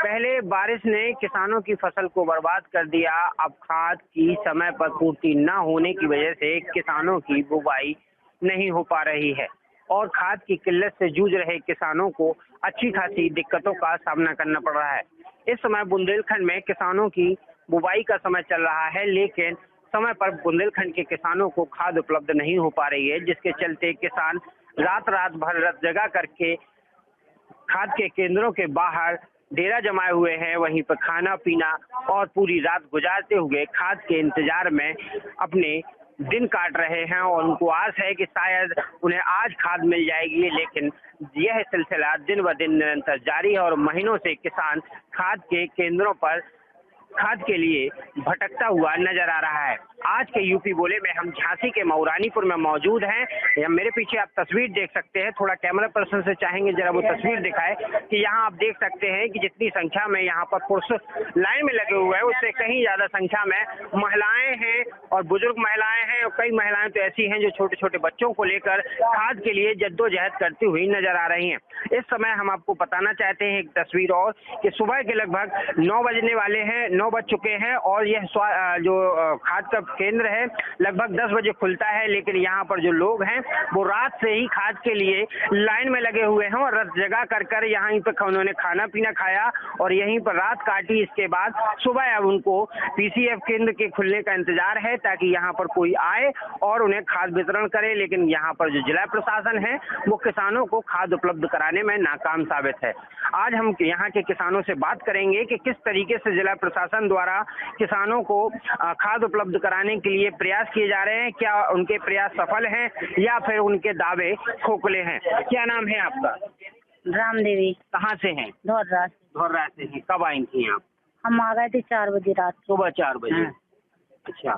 पहले बारिश ने किसानों की फसल को बर्बाद कर दिया। अब खाद की समय पर पूर्ति न होने की वजह से किसानों की बुवाई नहीं हो पा रही है और खाद की किल्लत से जूझ रहे किसानों को अच्छी खासी दिक्कतों का सामना करना पड़ रहा है। इस समय बुंदेलखंड में किसानों की बुवाई का समय चल रहा है, लेकिन समय पर बुंदेलखंड के किसानों को खाद उपलब्ध नहीं हो पा रही है, जिसके चलते किसान रात भर जगा करके खाद के केंद्रों के बाहर डेरा जमाए हुए हैं। वहीं पर खाना पीना और पूरी रात गुजारते हुए खाद के इंतजार में अपने दिन काट रहे हैं और उनको आस है कि शायद उन्हें आज खाद मिल जाएगी, लेकिन यह सिलसिला दिन ब दिन निरंतर जारी है और महीनों से किसान खाद के केंद्रों पर खाद के लिए भटकता हुआ नजर आ रहा है। आज के यूपी बोले में हम झांसी के मऊरानीपुर में मौजूद हैं। मेरे पीछे आप तस्वीर देख सकते हैं। थोड़ा कैमरा पर्सन से चाहेंगे जरा वो तस्वीर दिखाए कि यहाँ आप देख सकते हैं कि जितनी संख्या में यहाँ पर पुरुष लाइन में लगे हुए हैं, उससे कहीं ज्यादा संख्या में महिलाएं हैं और बुजुर्ग महिलाएं हैं और कई महिलाएं तो ऐसी हैं जो छोटे छोटे बच्चों को लेकर खाद के लिए जद्दोजहद करती हुई नजर आ रही हैं। इस समय हम आपको बताना चाहते हैं एक तस्वीर और कि सुबह के लगभग 9 बजने वाले हैं, 9 बज चुके हैं और यह जो खाद का केंद्र है लगभग 10 बजे खुलता है, लेकिन यहाँ पर जो लोग हैं वो रात से ही खाद के लिए लाइन में लगे हुए हैं और रात जगा कर यहाँ पर उन्होंने खाना पीना खाया और यहीं पर रात काटी। इसके बाद सुबह अब उनको पीसीएफ केंद्र के खुलने का इंतजार है ताकि यहाँ पर कोई आए और उन्हें खाद वितरण करे, लेकिन यहाँ पर जो जिला प्रशासन है वो किसानों को खाद उपलब्ध कराने में नाकाम साबित है। आज हम यहाँ के किसानों से बात करेंगे कि किस तरीके से जिला प्रशासन द्वारा किसानों को खाद उपलब्ध कराने के लिए प्रयास किए जा रहे हैं, क्या उनके प्रयास सफल हैं या फिर उनके दावे खोखले हैं। क्या नाम है आपका? राम देवी। कहाँ से हैं? धौर्रा से हैं। कब आई थी आप? हम आ गए थे 4 बजे रात। सुबह 4 बजे। हाँ। अच्छा,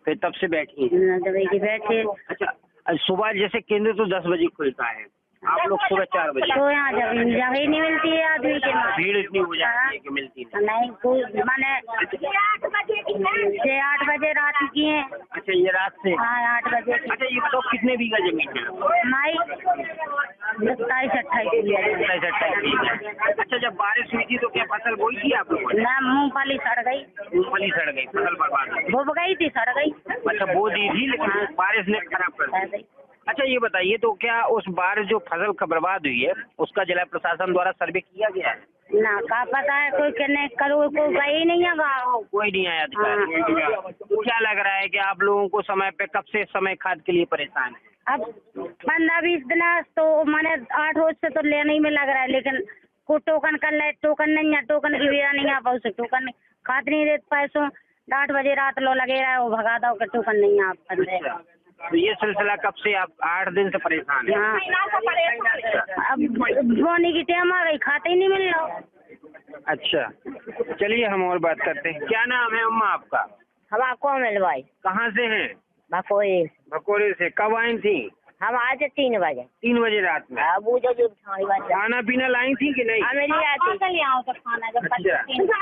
फिर तब से बैठी हैं? बैठे। अच्छा, सुबह जैसे केंद्र तो 10 बजे खुलता है, आप लोग सुबह 4 बजे? तो यहाँ जगह ही नहीं मिलती है आदमी के। भीड़ इतनी हो जाती है कि मिलती नहीं कोई माने 8 बजे रात की है। अच्छा, ये रात से? हाँ, 8 बजे। अच्छा, ये बताओ कितने बीघा जमीन है? माई 27-28। अच्छा, जब बारिश हुई थी तो क्या फसल बोई थी आप लोगों ने? ना, मूंगफली सड़ गई। मूंगफली सड़ गई, फसल बर्बाद हो गई। डूब गई थी, सड़ गई। अच्छा, बो दी थी लेकिन बारिश ने खराब कर दी। अच्छा, ये बताइए तो क्या उस बार जो फसल का बर्बाद हुई है उसका जिला प्रशासन द्वारा सर्वे किया गया है? ना, का पता है कोई कहने करो, कोई गई नहीं है गाँव, कोई नहीं आया अधिकारी। तो क्या लग रहा है कि आप लोगों को समय पे कब से समय खाद के लिए परेशान है? अब 15-20 दिन तो मैंने 8 रोज से तो लेने ही में लग रहा है, लेकिन को टोकन कर ले, टोकन नहीं है, टोकन की बेरा नहीं आ पाओ से टोकन खाद नहीं देते पैसों। 8 बजे रात लो लगे रहा है, वो भगा दो कि टोकन नहीं आप कर दे। तो ये सिलसिला कब से आप 8 दिन से परेशान है? अब बोने की टाइम आ गई, खाते ही नहीं मिल रहा। अच्छा, चलिए हम और बात करते हैं। क्या नाम है अम्मा आपका? हम आपको मिल भाई। कहाँ से हैं? भकोरे से। कब आई थी? हम आज 3 बजे। 3 बजे रात में? खाना पीना लाई थी कि नहीं? खाना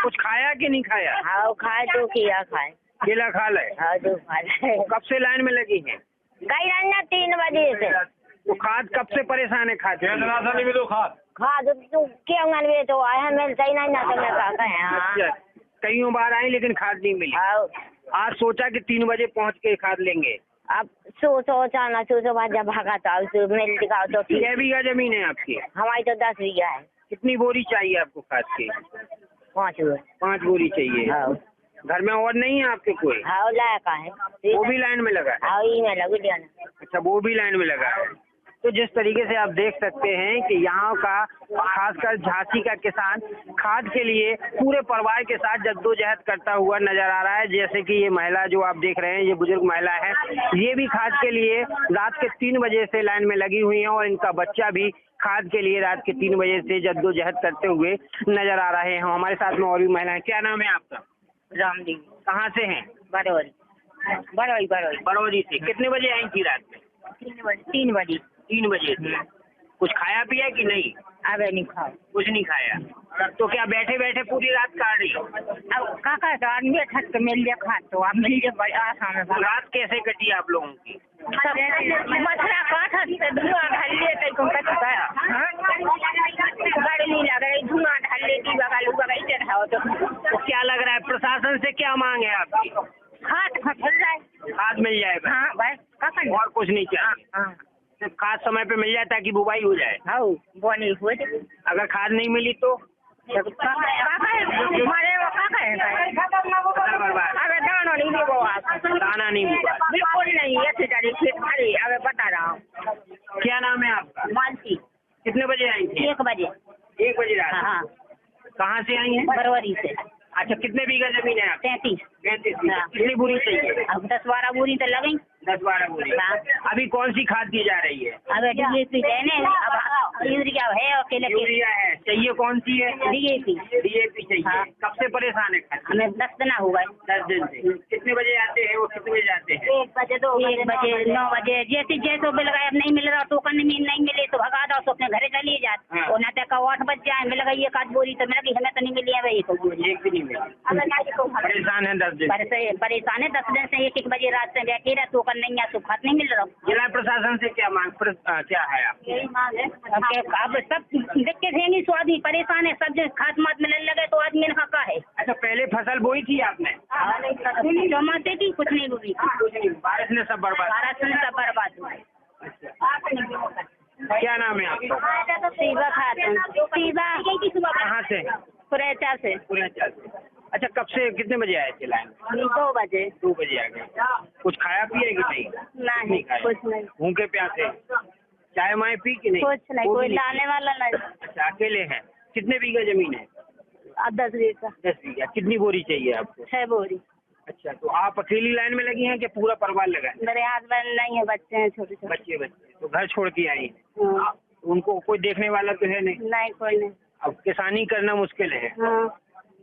कुछ खाया कि नहीं खाया? हाँ, खाए तो किया खाए। केला खा ले? हाँ, तो खा ले। कब से लाइन में लगी है? गई रहना 3 बजे से। तो खाद कब से परेशान है? खाद खाद तो आया मिलता ही नहीं ना, तो मैं कहता है कई बार आई लेकिन खाद नहीं मिली। आज सोचा कि 3 बजे पहुँच के खाद लेंगे। अब सोचा ना सोचो बाद जब भागा तो मिल दिखाओ तो ठीक। 6 बीघा जमीन है आपकी? हमारी तो 10 बीघा है। कितनी बोरी चाहिए आपको खाद की? 5 बोरी चाहिए। हाँ। घर में और नहीं है आपके कोई? हाँ, लाया है। वो भी लाइन में लगा है? हाँ, ही में लगी जाना। अच्छा, वो भी लाइन में लगा है। तो जिस तरीके से आप देख सकते हैं कि यहाँ का खासकर झांसी का किसान खाद के लिए पूरे परिवार के साथ जद्दोजहद करता हुआ नजर आ रहा है। जैसे कि ये महिला जो आप देख रहे हैं, ये बुजुर्ग महिला है, ये भी खाद के लिए रात के 3 बजे से लाइन में लगी हुई है और इनका बच्चा भी खाद के लिए रात के 3 बजे से जद्दोजहद करते हुए नजर आ रहे हैं। हमारे साथ में और भी महिलाएं। क्या नाम है आपका? रामदेव। कहाँ से हैं? बरौरी से। कितने बजे आई थी रात में? 3 बजे। 3 बजे से। कुछ खाया पिया कि नहीं? अबे नहीं खाओ। कुछ नहीं खाया। तो क्या बैठे बैठे पूरी रात काट रही हो? अब काका तो आदमी छत पे मिल जाए खा तो आप मिल जाए बड़ी आसान है। रात कैसे कटी आप लोगों की? मछला काटा से धुआं ढल लेते को कट गया। गाड़ी नहीं लग रही, धुआं ढल लेती बगल जिला प्रशासन से क्या मांग है आपकी? खाद मिल जाए। खाद मिल जाए बस। हाँ बस का करना। और कुछ नहीं चाहिए? हाँ सिर्फ खाद समय पे मिल जाए ताकि बुवाई हो जाए। हाँ बोनी हुए थे। अगर खाद नहीं मिली तो फसल बर्बाद, अबे दाना नहीं दे वो दाना नहीं हुआ। बिल्कुल नहीं ऐसे गाड़ी खेत खाली अबे बता रहा हूँ। क्या नाम है आपका? मानसी कितने बजे आई थी? 1 बजे। 1 बजे रात। हाँ कहाँ से आई हैं? फरवरी से। अच्छा, कितने बीघा जमीन है आपकी? 33। 33 बीघा। कितनी बोरी चाहिए? अब 10-12 बोरी तो लगेंगे। 10-12 बोरी। हाँ। अभी कौन सी खाद दी जा रही है? अब डीएपी देने अब यूरिया है अकेले यूरिया है। चाहिए कौन सी है? डीएपी। डीएपी चाहिए। हाँ। कब से परेशान है खाद? हमें 10 दिन हो गए। 10 दिन से। कितने बजे आते हैं वो, कितने बजे आते हैं? 1 बजे 2 बजे 1 बजे 9 बजे जैसे बिल गए। अब नहीं मिल रहा टोकन में नहीं मिले तो भगा दो तो अपने घरे चलिए जाते। हाँ। और ना तक 8 बज जाए मिल गई 1 आध बोरी तो मिल गई हमें तो नहीं मिली है भाई तो बोरी। एक भी नहीं मिला। परेशान है 10 दिन। परेशान है 10 दिन से 1-1 बजे रात से बैठे रहे टोकन नहीं है तो खाद नहीं मिल रहा। जिला प्रशासन से क्या मांग क्या है आपकी? यही मांग है। अब सब दिक्कत है सो आदमी परेशान है सब खाद मात मिलने लगे तो आदमी का है। अच्छा, पहले फसल बोई थी आपने? जमाते थी कुछ नहीं बोली। कुछ नहीं, बारिश ने सब बर्बाद। बारिश ने सब बर्बाद हुआ। क्या नाम है आपका? सीबा खातून। सीबा कहाँ से? कुरेचा से। पुराचा से। अच्छा, कब से कितने बजे आए थे लाइन? 2 बजे। 2 बजे आ गए। कुछ खाया पिए कि नहीं? नहीं खाया। कुछ नहीं। भूखे प्यासे? चाय माय पी कि नहीं? कुछ नहीं वो कोई भी नहीं? लाने वाला नहीं। अच्छा, अकेले हैं। कितने बीघा जमीन है? अब 10 बीघा। 10 बीघा। कितनी बोरी चाहिए आपको? 6 बोरी। अच्छा, तो आप अकेली लाइन में लगी हैं कि पूरा परिवार लगा है? मेरे हस्बैंड नहीं है बच्चे हैं छोटे छोटे। बच्चे तो घर छोड़ के आई हैं। हाँ। उनको कोई देखने वाला तो है नहीं। नहीं कोई नहीं। अब किसानी करना मुश्किल है। हाँ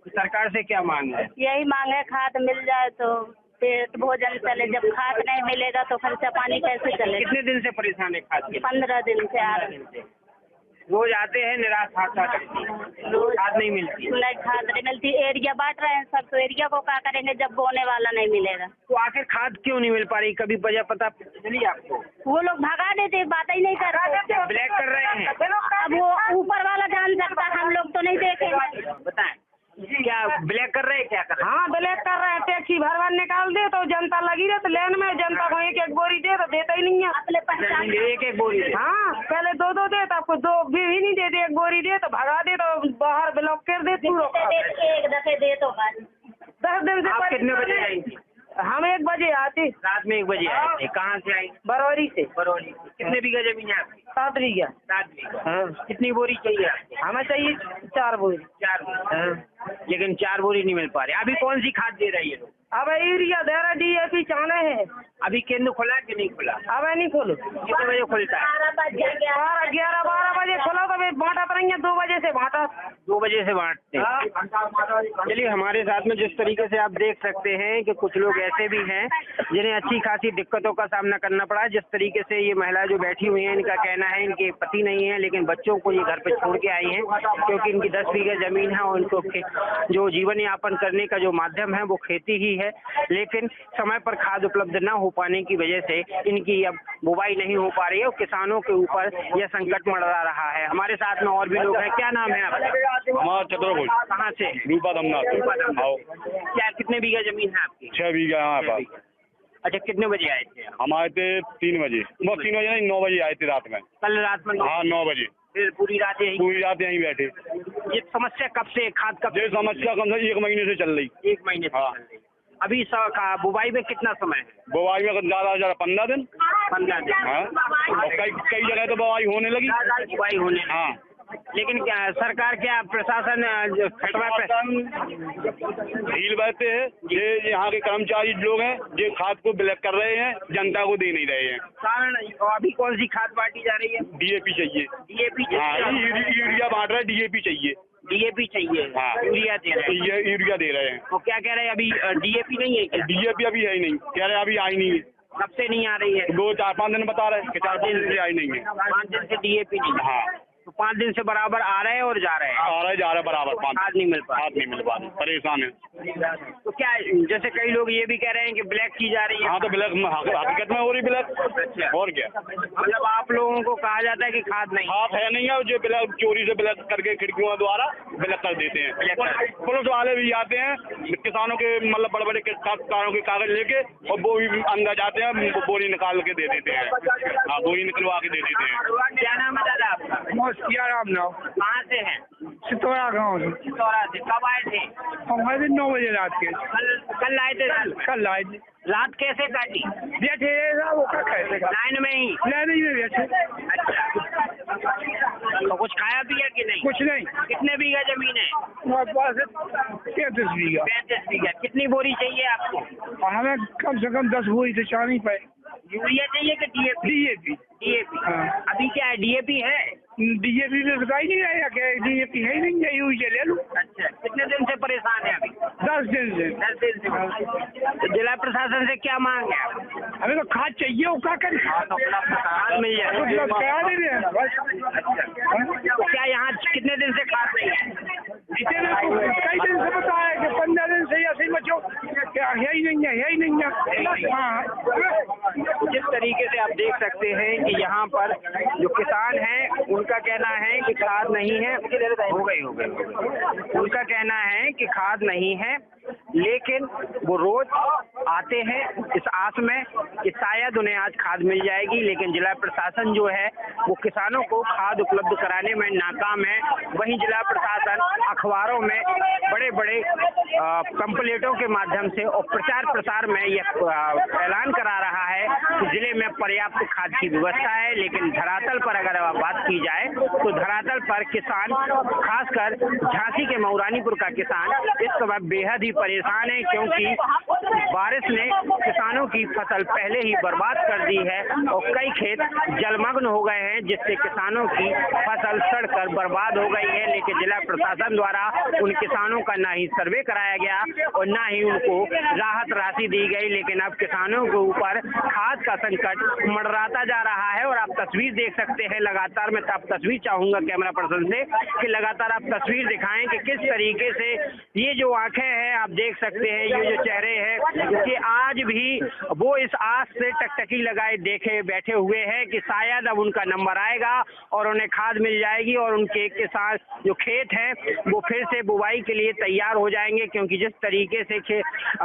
सरकार से क्या मांग है? यही मांगे खाद मिल जाए तो पेट भोजन चले। जब खाद नहीं मिलेगा तो खर्चा पानी कैसे चलेगा। कितने दिन से परेशान है खाद के? 15 दिन से आ 15 दिन से। रोज आते हैं, निराश हादसा करती है, खाद नहीं मिलती। नहीं खाद नहीं मिलती। एरिया बांट रहे हैं सब तो एरिया को क्या करेंगे जब बोने वाला नहीं मिलेगा। तो आखिर खाद क्यों नहीं मिल पा रही? कभी वजह पता चली आपको? वो लोग भगा देते बात ही नहीं कर रहे। ब्लैक कर रहे हैं। अब वो ऊपर वाला जान सकता हम लोग तो नहीं देखेंगे। बताएं, क्या ब्लैक कर रहे हैं? क्या कर रहे हाँ ब्लैक कर रहे हैं। टैक्सी भरवा निकाल दे तो जनता लगी रहे तो लेन में जनता को 1-1 बोरी दे तो देता ही नहीं है। अपने पहचान हैं? एक बोरी। हाँ पहले 2-2 दे तो आपको 2 भी नहीं देते। 1 बोरी दे तो भगा दे तो बाहर ब्लॉक कर दे। एक दफे दे तो बस। 10 दिन से आप कितने बजे आई थी? हम 1 बजे आते। रात में 1 बजे आए थे। कहाँ से आई? बरौरी से। बरौनी। कितने बीघा जमीन है आपकी? 7 बीघा। 7 बीघा। हाँ कितनी बोरी चाहिए आपको? हमें चाहिए 4 बोरी। 4 बोरी। लेकिन 4 बोरी नहीं मिल पा रही। अभी कौन सी खाद दे रही है लोग? अब यूरिया दे रहा DAP चाने है। अभी केंद्र खुला कि नहीं खुला? अब नहीं खोलो। कितने बजे खुलता है? 11-12 बजे खोला तो बांटा तो नहीं है। 2 बजे से बांटा। 2 बजे से बांटते हैं। चलिए, हमारे साथ में जिस तरीके से आप देख सकते हैं कि कुछ लोग ऐसे भी हैं जिन्हें अच्छी खासी दिक्कतों का सामना करना पड़ा। जिस तरीके से ये महिला जो बैठी हुई है, इनका कहना है इनके पति नहीं है लेकिन बच्चों को ये घर पे छोड़ के आई हैं क्योंकि इनकी 10 बीघा जमीन है और इनको जो जीवन यापन करने का जो माध्यम है वो खेती ही है। लेकिन समय पर खाद उपलब्ध न हो पाने की वजह से इनकी अब बुवाई नहीं हो पा रही है और किसानों के ऊपर यह संकट मंडरा रहा है। हमारे साथ में और भी लोग हैं। क्या नाम है आपका? हमारा चतुर्भुज। कहाँ से? रूपा दमनाथ। आओ। क्या कितने बीघा जमीन है आपकी? 6 बीघा यहाँ पास। अच्छा, कितने बजे आए थे? हम आए थे 3 बजे। 3 बजे नहीं 9 बजे आए थे रात में। कल रात में? हाँ 9 बजे। फिर पूरी रात यही? पूरी रात यहीं बैठे। ये समस्या कब से, खाद कब? ये समस्या कम से 1 महीने से चल रही। 1 महीने से हाँ। चल रही। अभी बुवाई में कितना समय है? बुवाई में ज़्यादा 15 दिन। 15 दिन। हाँ और कई जगह तो बुवाई होने लगी। बुवाई होने। हाँ लेकिन क्या सरकार, क्या प्रशासन खटवा पे ढील बहते हैं। ये यहाँ के कर्मचारी लोग हैं जो खाद को ब्लैक कर रहे हैं, जनता को दे नहीं रहे हैं। कारण अभी कौन सी खाद बांटी जा रही है? DAP चाहिए। DAP हाँ चाहिए। यूरिया बांट रहा है, DAP चाहिए। DAP चाहिए। हाँ यूरिया दे रहे हैं। ये यूरिया दे रहे हैं। वो क्या कह रहे हैं अभी DAP नहीं है क्या? DAP अभी है ही नहीं। कह रहे अभी आई नहीं है। कब से नहीं आ रही है? 2-4-5 दिन बता रहे हैं कि 4-5 दिन से आई नहीं है। 5 दिन से DAP नहीं। हाँ तो 5 दिन से बराबर आ रहे हैं और जा रहे हैं, आ रहे जा रहे बराबर, खाद नहीं मिल पा खाद नहीं मिल पा रही, परेशान है। तो क्या जैसे कई लोग ये भी कह रहे हैं कि ब्लैक की जा रही है। हाँ तो ब्लैक हकीकत में हो रही ब्लैक, अच्छा। और क्या। मतलब आप लोगों को कहा जाता है कि खाद नहीं खाद है नहीं है, जो ब्लैक चोरी से ब्लैक करके खिड़कियों द्वारा ब्लैक कर देते हैं। पुलिस वाले भी जाते हैं किसानों के, मतलब बड़े बड़े कारों के कागज लेके, और वो भी अंदर जाते हैं, बोरी निकाल के दे देते हैं। हाँ, बोरी निकलवा के दे देते हैं। क्या नाम है दादा आपका? मोस्तिया राम नाव, कहाँ से हैं? सितौरा गाँव से। चित्तौरा से। कब आए थे? हम आए थे 9 बजे रात के। कल आए थे? कल आए थे। रात कैसे काटी? बैठे रहे वो क्या कहते हैं, लाइन में ही? नहीं में बैठे। अच्छा, तो कुछ खाया पिया कि नहीं? कुछ नहीं। कितने बीघा जमीन है? हमारे पास 33 बीघा। 35 बीघा। कितनी बोरी चाहिए आपको? और हमें कम से कम 10 बोरी से चानी पे। यूरिया चाहिए कि डीएपी? डीएपी। डीएपी। हाँ। अभी क्या है, डीएपी है? डीएपी में बताई नहीं रहेगा क्या, डीएपी है ही नहीं, है यूरिया ले लूँ। अच्छा, कितने दिन से परेशान है अभी? 10 दिन से। 10 दिन से। तो जिला प्रशासन से क्या मांग है? हमें तो खाद चाहिए, वो क्या करें। खाद मिल जाए। मतलब करा नहीं रहे हैं बस। तो क्या यहाँ कितने दिन से खाद नहीं है? कई दिन से बताया कि 15 दिन से ऐसे ही बचो, क्या है ही नहीं है, है ही नहीं है। हाँ, जिस तरीके से आप देख सकते हैं कि यहाँ पर जो किसान हैं उनका कहना है कि खाद नहीं है। हो गई। उनका कहना है कि खाद नहीं है, लेकिन वो रोज आते हैं इस आस में कि शायद उन्हें आज खाद मिल जाएगी, लेकिन जिला प्रशासन जो है वो किसानों को खाद उपलब्ध कराने में नाकाम है। वहीं जिला प्रशासन अखबारों में बड़े बड़े पंपलेटों के माध्यम से और प्रचार प्रसार में यह ऐलान करा रहा है कि जिले में पर्याप्त खाद की व्यवस्था है, लेकिन धरातल पर अगर बात की जाए तो धरातल पर किसान, खासकर झांसी के मऊरानीपुर का किसान इस समय बेहद ही परेशान है, क्योंकि बारिश ने किसानों की फसल पहले ही बर्बाद कर दी है और कई खेत जलमग्न हो गए हैं, जिससे किसानों की फसल सड़कर बर्बाद हो गई है। लेकिन जिला प्रशासन द्वारा उन किसानों का ना ही सर्वे कराया गया और ना ही उनको राहत राशि दी गई, लेकिन अब किसानों के ऊपर खाद का संकट मंडराता जा रहा है। और आप तस्वीर देख सकते हैं लगातार, मैं आप तस्वीर चाहूंगा कैमरा पर्सन से कि लगातार आप तस्वीर दिखाएं कि किस तरीके से ये जो आंखें हैं आप देख सकते हैं, ये जो चेहरे हैं कि आज भी वो इस आस से टकटकी लगाए देखे बैठे हुए हैं कि शायद अब उनका नंबर आएगा और उन्हें खाद मिल जाएगी और उनके किसान जो खेत हैं वो फिर से बुवाई के लिए तैयार हो जाएंगे, क्योंकि जिस तरीके से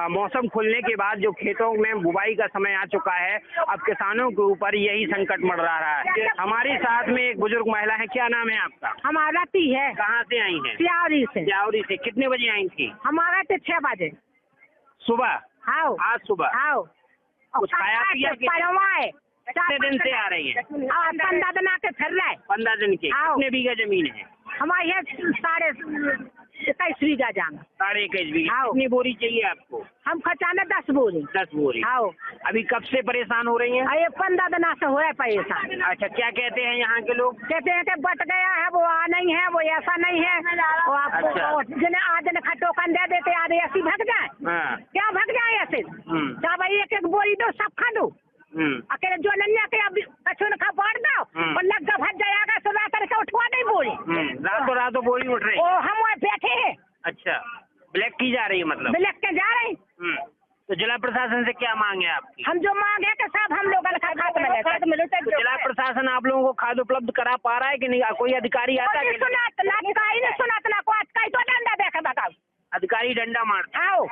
मौसम खुलने के बाद जो खेतों में बुवाई का समय आ चुका है, अब किसानों के ऊपर यही संकट मंडरा रहा है। हमारे साथ में एक बुजुर्ग महिला है, क्या नाम है आपका? हमारा ती है। कहाँ से आई हैं? सियावरी से। सियावरी से। कितने बजे आई थी? हमारा तो 6 बजे सुबह। आओ। आज सुबह आओ। कुछ खाया पिया कि- परवाए कितने दिन से आ रही है? 15 दिन आके फिर रहे। 15 दिन के। आओ। कितने बीघा जमीन है? हमारे यहाँ 21.5 बीघा जाना। 21.5 बीघा। आओ। कितनी बोरी चाहिए आपको? हम खचाने 10 बोरी। 10 बोरी। आओ। अभी कब से परेशान हो रही हैं? ये 15 दिन से हो रहा है पैसा। अच्छा, क्या कहते हैं यहाँ के लोग? कहते हैं कि बट गया है, वो आ नहीं है, वो ऐसा नहीं है। वो आपको अच्छा। जिन्हें आज दिन टोकन दे देते आधे ऐसी भग जाए। हाँ। क्या भग जाए ऐसे? क्या भाई एक बोरी दो, सब खा दो। हम्म। अकेले जो नन्या के अब कछुन खा बांट दो और लग भज जाएगा, सुबह करके उठवा नहीं बोरी। रातों बोरी उठ रही। ओ हम वहाँ बैठे हैं। अच्छा, ब्लैक की जा रही है मतलब? ब्लैक के जा रहे हैं। तो जिला प्रशासन से क्या मांग है आपकी? हम जो मांग है कि साहब हम लोग खाद मिले। तो जिला प्रशासन आप लोगों को खाद उपलब्ध करा पा रहा है कि नहीं? कोई अधिकारी आता है? सुना ना को आज तो डंडा देखे बताओ। अधिकारी डंडा मारता है। आओ।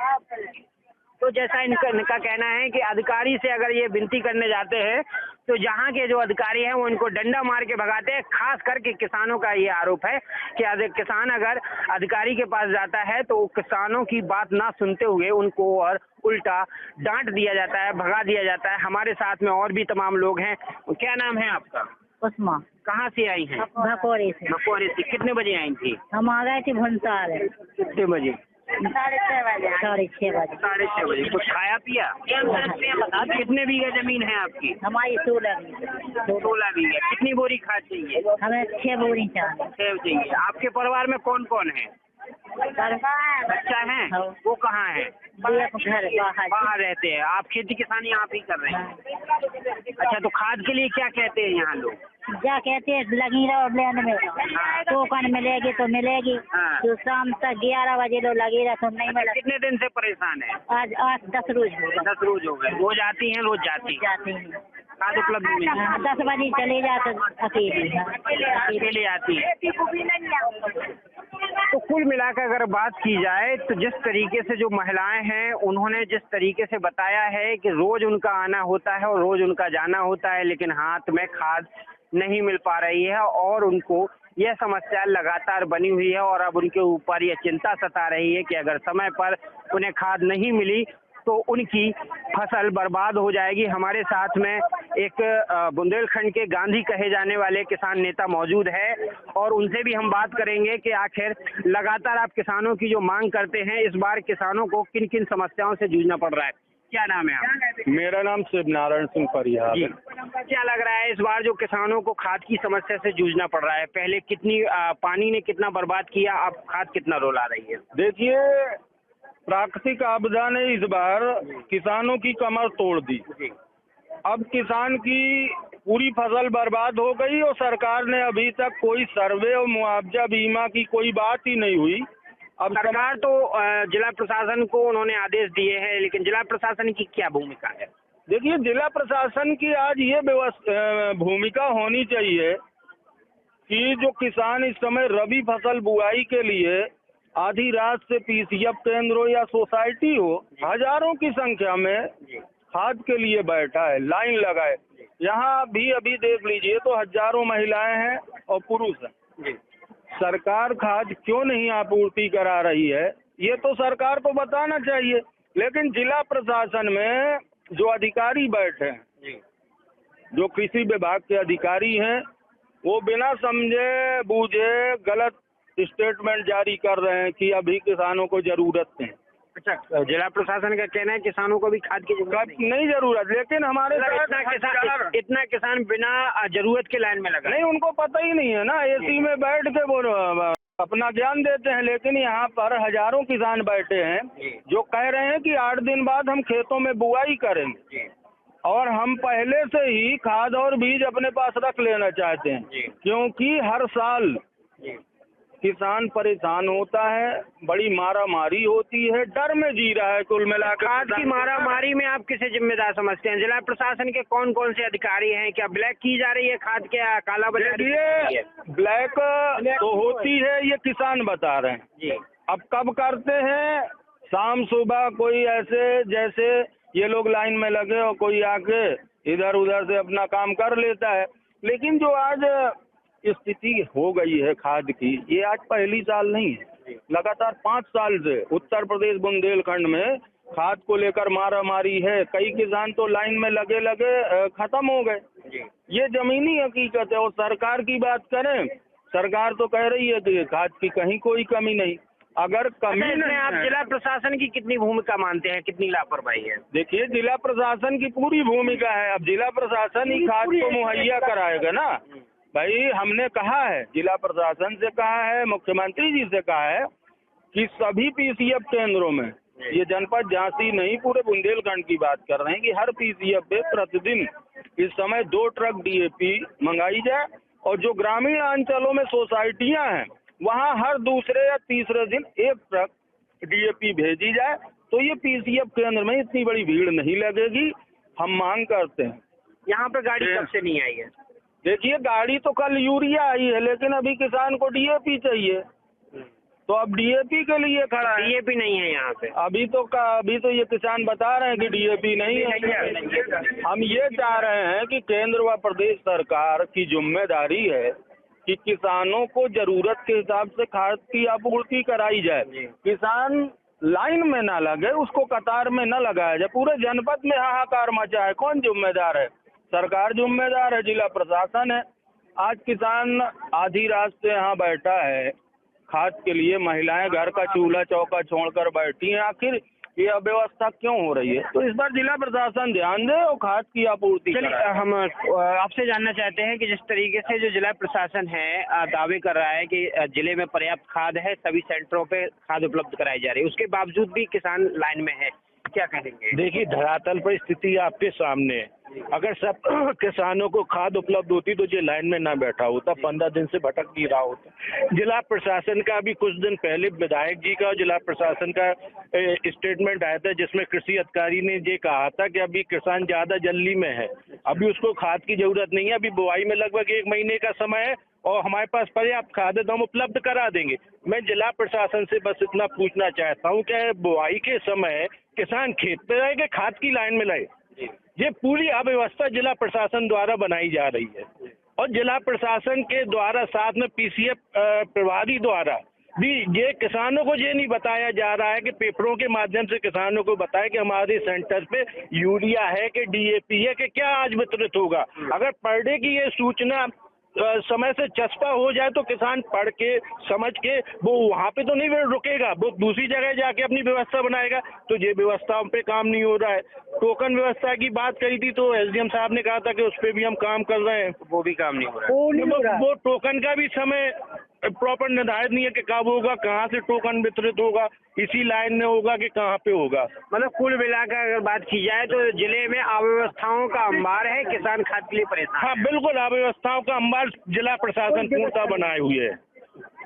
तो जैसा इनका कहना है कि अधिकारी से अगर ये विनती करने जाते हैं तो जहाँ के जो अधिकारी हैं वो इनको डंडा मार के भगाते हैं। खास करके किसानों का ये आरोप है कि किसान अगर अधिकारी के पास जाता है तो किसानों की बात ना सुनते हुए उनको और उल्टा डांट दिया जाता है, भगा दिया जाता है। हमारे साथ में और भी तमाम लोग हैं। क्या नाम है आपका? उस्मा। कहाँ से आई हैं? भकोरे से। भकोरे से। कितने बजे आई थी? हम आ गए थे भंसार। कितने बजे? 6:30 बजे। 6:30 बजे। कुछ खाया पिया? कितने बीघा जमीन है आपकी? हमारी 16 बीघा। कितनी बोरी खाद चाहिए? हमें 6 बोरी चाहिए। 6 चाहिए। आपके परिवार में कौन कौन है? बच्चा है? वो कहाँ है? घर बाहर रहते हैं। आप खेती किसानी आप ही कर रहे हैं? अच्छा, तो खाद के लिए क्या कहते हैं यहाँ लोग? जा कहते हैं लगी रहो लेन में, टोकन मिलेगी तो मिलेगी, हाँ। तो शाम तक 11 बजे लो लगी रहा तो नहीं मिला। कितने दिन से परेशान है? आज 8-10 रोज हो गए। 10 रोज हो गए। रोज आती हैं, रोज जाती हैं, जाते हैं। खाद उपलब्ध नहीं है। 10 बजे चले जाते अकेले आती है। तो कुल मिलाकर अगर बात की जाए तो जिस तरीके से जो महिलाएं हैं उन्होंने जिस तरीके से बताया है कि रोज उनका आना होता है और रोज उनका जाना होता है, लेकिन हाथ में खाद नहीं मिल पा रही है और उनको यह समस्या लगातार बनी हुई है और अब उनके ऊपर यह चिंता सता रही है कि अगर समय पर उन्हें खाद नहीं मिली तो उनकी फसल बर्बाद हो जाएगी। हमारे साथ में एक बुंदेलखंड के गांधी कहे जाने वाले किसान नेता मौजूद है और उनसे भी हम बात करेंगे कि आखिर लगातार आप किसानों की जो मांग करते हैं, इस बार किसानों को किन किन समस्याओं से जूझना पड़ रहा है। क्या नाम है आप? मेरा नाम शिव नारायण सिंह परिहार है। क्या लग रहा है इस बार जो किसानों को खाद की समस्या से जूझना पड़ रहा है? पहले कितनी पानी ने कितना बर्बाद किया, अब खाद कितना रोला रही है? देखिए, प्राकृतिक आपदा ने इस बार किसानों की कमर तोड़ दी। अब किसान की पूरी फसल बर्बाद हो गई और सरकार ने अभी तक कोई सर्वे और मुआवजा बीमा की कोई बात ही नहीं हुई। अब सरकार तो जिला प्रशासन को उन्होंने आदेश दिए हैं, लेकिन जिला प्रशासन की क्या भूमिका है? देखिए, जिला प्रशासन की आज ये भूमिका होनी चाहिए कि जो किसान इस समय रबी फसल बुआई के लिए आधी रात से पीसीएफ केंद्र हो या सोसाइटी हो, हजारों की संख्या में खाद के लिए बैठा है, लाइन लगाए। यहाँ भी अभी देख लीजिए तो हजारों महिलाएं हैं और पुरुष हैं। सरकार खाद क्यों नहीं आपूर्ति करा रही है, ये तो सरकार को बताना चाहिए। लेकिन जिला प्रशासन में जो अधिकारी बैठे हैं, जो कृषि विभाग के अधिकारी हैं, वो बिना समझे बूझे गलत स्टेटमेंट जारी कर रहे हैं कि अभी किसानों को जरूरत है। अच्छा, जिला प्रशासन का कहना है किसानों को भी खाद की जरूरत नहीं जरूरत, लेकिन हमारे इतना किसान बिना जरूरत के लाइन में लगा नहीं, उनको पता ही नहीं है ना। एसी में बैठ के वो अपना ज्ञान देते हैं, लेकिन यहाँ पर हजारों किसान बैठे हैं जो कह रहे हैं कि 8 दिन बाद हम खेतों में बुआई करेंगे और हम पहले से ही खाद और बीज अपने पास रख लेना चाहते हैं, क्योंकि हर साल किसान परेशान होता है, बड़ी मारामारी होती है, डर में जी रहा है। कुल मिलाकर खाद की मारामारी में आप किसे जिम्मेदार समझते हैं? जिला प्रशासन के कौन कौन से अधिकारी हैं? क्या ब्लैक की जा रही है खाद के, काला बाजारी? ये ब्लैक तो होती है, ये किसान बता रहे हैं जी। अब कब करते हैं? शाम सुबह कोई ऐसे जैसे ये लोग लाइन में लगे और कोई आके इधर उधर से अपना काम कर लेता है। लेकिन जो आज स्थिति हो गई है खाद की, ये आज पहली साल नहीं है, लगातार 5 साल से उत्तर प्रदेश बुंदेलखंड में खाद को लेकर मारामारी है। कई किसान तो लाइन में लगे लगे खत्म हो गए। ये जमीनी हकीकत है। और सरकार की बात करें, सरकार तो कह रही है कि खाद की कहीं कोई कमी नहीं। अगर कमी नहीं, आप जिला प्रशासन की कितनी भूमिका मानते हैं, कितनी लापरवाही है? देखिए, जिला प्रशासन की पूरी भूमिका है। अब जिला प्रशासन ही खाद को मुहैया कराएगा ना भाई। हमने कहा है, जिला प्रशासन से कहा है, मुख्यमंत्री जी से कहा है कि सभी पीसीएफ केंद्रों में, ये जनपद झांसी नहीं पूरे बुंदेलखंड की बात कर रहे हैं, कि हर पीसीएफ पे प्रतिदिन इस समय 2 ट्रक डीएपी मंगाई जाए और जो ग्रामीण अंचलों में सोसाइटियां हैं वहां हर दूसरे या तीसरे दिन 1 ट्रक डीएपी भेजी जाए, तो ये पीसीएफ केंद्र में इतनी बड़ी भीड़ नहीं लगेगी। हम मांग करते हैं। यहाँ पे गाड़ी कब से नहीं आई है? देखिए, गाड़ी तो कल यूरिया आई है, लेकिन अभी किसान को डीएपी चाहिए, तो अब डीएपी के लिए खड़ा है। डीएपी नहीं है यहाँ पे अभी तो ये किसान बता रहे हैं कि डीएपी नहीं है। हम ये चाह रहे हैं कि केंद्र व प्रदेश सरकार की जिम्मेदारी है कि किसानों को जरूरत के हिसाब से खाद की आपूर्ति कराई जाए। किसान लाइन में ना लगे, उसको कतार में न लगाया जाए। पूरे जनपद में हाहाकार मचा है। कौन जिम्मेदार है? सरकार जिम्मेदार है, जिला प्रशासन है। आज किसान आधी रात से यहाँ बैठा है खाद के लिए, महिलाएं घर का चूल्हा चौका छोड़कर बैठी हैं। आखिर ये अव्यवस्था क्यों हो रही है? तो इस बार जिला प्रशासन ध्यान दे और खाद की आपूर्ति कराए। हम आपसे जानना चाहते हैं कि जिस तरीके से जो जिला प्रशासन है दावे कर रहा है कि जिले में पर्याप्त खाद है, सभी सेंटरों पे खाद उपलब्ध कराई जा रही है, उसके बावजूद भी किसान लाइन में है, क्या कहेंगे? देखिए, धरातल पर स्थिति आपके सामने है। अगर सब किसानों को खाद उपलब्ध होती तो ये लाइन में ना बैठा होता, 15 दिन से भटक नहीं रहा होता। जिला प्रशासन का भी कुछ दिन पहले विधायक जी का और जिला प्रशासन का स्टेटमेंट आया था, जिसमें कृषि अधिकारी ने ये कहा था कि अभी किसान ज्यादा जल्दी में है, अभी उसको खाद की जरूरत नहीं है, अभी बुआई में लगभग 1 महीने का समय है और हमारे पास पर्याप्त खाद है तो हम उपलब्ध करा देंगे। मैं जिला प्रशासन से बस इतना पूछना चाहता हूँ कि बुआई के समय किसान खेत पे रहे कि खाद की लाइन में लगे? ये पूरी अव्यवस्था जिला प्रशासन द्वारा बनाई जा रही है और जिला प्रशासन के द्वारा साथ में पीसीएफ प्रभारी द्वारा भी ये किसानों को ये नहीं बताया जा रहा है कि पेपरों के माध्यम से किसानों को बताया कि हमारे सेंटर पे यूरिया है कि डीएपी है कि क्या आज वितरित होगा। अगर पर डे की ये सूचना समय से चस्पा हो जाए तो किसान पढ़ के समझ के वो वहाँ पे तो नहीं रुकेगा, वो दूसरी जगह जाके अपनी व्यवस्था बनाएगा। तो ये व्यवस्थाओं पे काम नहीं हो रहा है। टोकन व्यवस्था की बात करी थी तो एसडीएम साहब ने कहा था कि उस पर भी हम काम कर रहे हैं, वो भी काम नहीं हो रहा है। वो टोकन का भी समय प्रॉपर निर्धारित नहीं है कि कब होगा, कहाँ से टोकन वितरित होगा, इसी लाइन में होगा कि कहाँ पे होगा। मतलब कुल मिलाकर अगर बात की जाए तो जिले में अव्यवस्थाओं का अंबार है, किसान खाद के लिए परेशान। हाँ बिल्कुल, अव्यवस्थाओं का अंबार जिला प्रशासन पूर्णतः बनाए हुए है।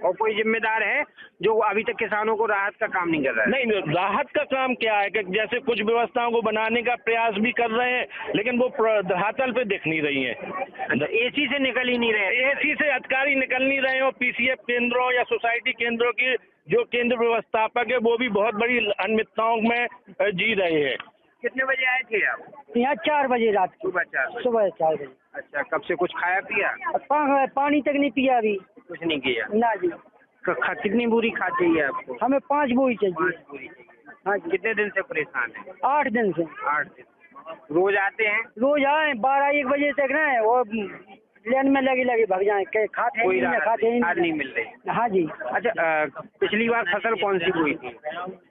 और कोई जिम्मेदार है जो अभी तक किसानों को राहत का काम नहीं कर रहा है? नहीं, राहत का काम क्या है कि जैसे कुछ व्यवस्थाओं को बनाने का प्रयास भी कर रहे हैं लेकिन वो धरातल पे दिख नहीं रही है। एसी से निकल ही नहीं रहे, एसी से अधिकारी निकल नहीं रहे हो। पीसीएफ केंद्रों या सोसाइटी केंद्रों की जो केंद्र व्यवस्थापक है वो भी बहुत बड़ी अनियमितताओं में जी रहे हैं। कितने बजे आए थे आप? यहाँ 4 बजे रात को, सुबह 4 बजे। अच्छा, कब से कुछ खाया पिया? पानी तक नहीं पिया अभी, कुछ नहीं किया ना जी। कितनी बोरी खाद चाहिए आपको? हमें 5 बोरी चाहिए। 5 बोरी चाहिए। हाँ, कितने दिन से परेशान है? 8 दिन से। 8 दिन। रोज आते हैं? रोज आए 12-1 बजे तक ना, और लेन में लगे भाग जाए, खाते कोई खाद नहीं मिल रही। हाँ जी। अच्छा, पिछली बार फसल कौन सी हुई थी?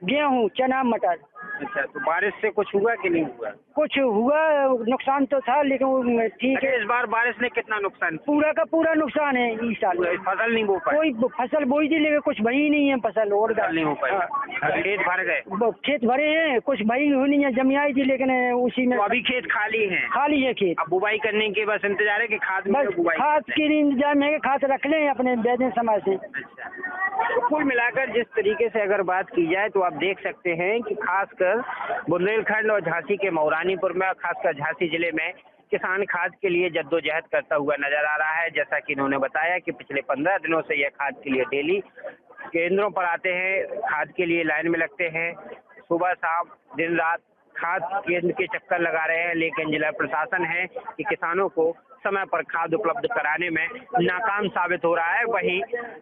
गेहूँ, चना, मटर। अच्छा, तो बारिश से कुछ हुआ कि नहीं हुआ? कुछ हुआ, नुकसान तो था लेकिन ठीक है। इस बार बारिश ने कितना नुकसान? पूरा का पूरा नुकसान है इस साल। फसल नहीं बो पाई? कोई फसल बोई थी लेकिन कुछ भई नहीं है फसल, और नहीं हो पाई। खेत भर गए? खेत भरे हैं, कुछ भई हुई नहीं है, जमी आई थी लेकिन उसी में। तो अभी खेत खाली है? खाली है खेत। अब बुवाई करने के बस इंतजार है कि खाद के इंतजाम है कि खाद रख लें अपने दे समय से। अच्छा, तो कुल मिलाकर जिस तरीके से अगर बात की जाए तो आप देख सकते हैं कि खासकर बुंदेलखंड और झांसी के मऊरानीपुर में, खासकर झांसी जिले में किसान खाद के लिए जद्दोजहद करता हुआ नजर आ रहा है। जैसा कि इन्होंने बताया कि पिछले 15 दिनों से यह खाद के लिए डेली केंद्रों पर आते हैं, खाद के लिए लाइन में लगते हैं, सुबह शाम दिन रात खाद केंद्र के चक्कर लगा रहे हैं, लेकिन जिला प्रशासन है कि किसानों को समय पर खाद उपलब्ध कराने में नाकाम साबित हो रहा है। वहीं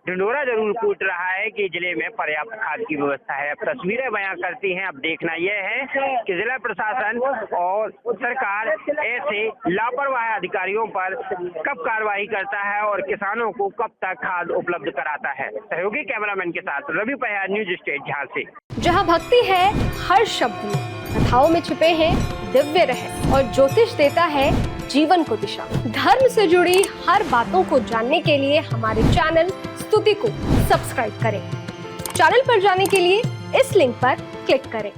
ढिंढोरा जरूर कूट रहा है कि जिले में पर्याप्त खाद की व्यवस्था है। अब तस्वीरें बयां करती हैं। अब देखना यह है कि जिला प्रशासन और सरकार ऐसे लापरवाह अधिकारियों पर कब कार्रवाई करता है और किसानों को कब तक खाद उपलब्ध कराता है। सहयोगी कैमरामैन के साथ रवि पयार, न्यूज स्टेट झांसी। जहाँ भक्ति है हर शब्द में, कथाओं में छुपे हैं दिव्य रहस्य और ज्योतिष देता है जीवन को दिशा। धर्म से जुड़ी हर बातों को जानने के लिए हमारे चैनल स्तुति को सब्सक्राइब करें। चैनल पर जाने के लिए इस लिंक पर क्लिक करें।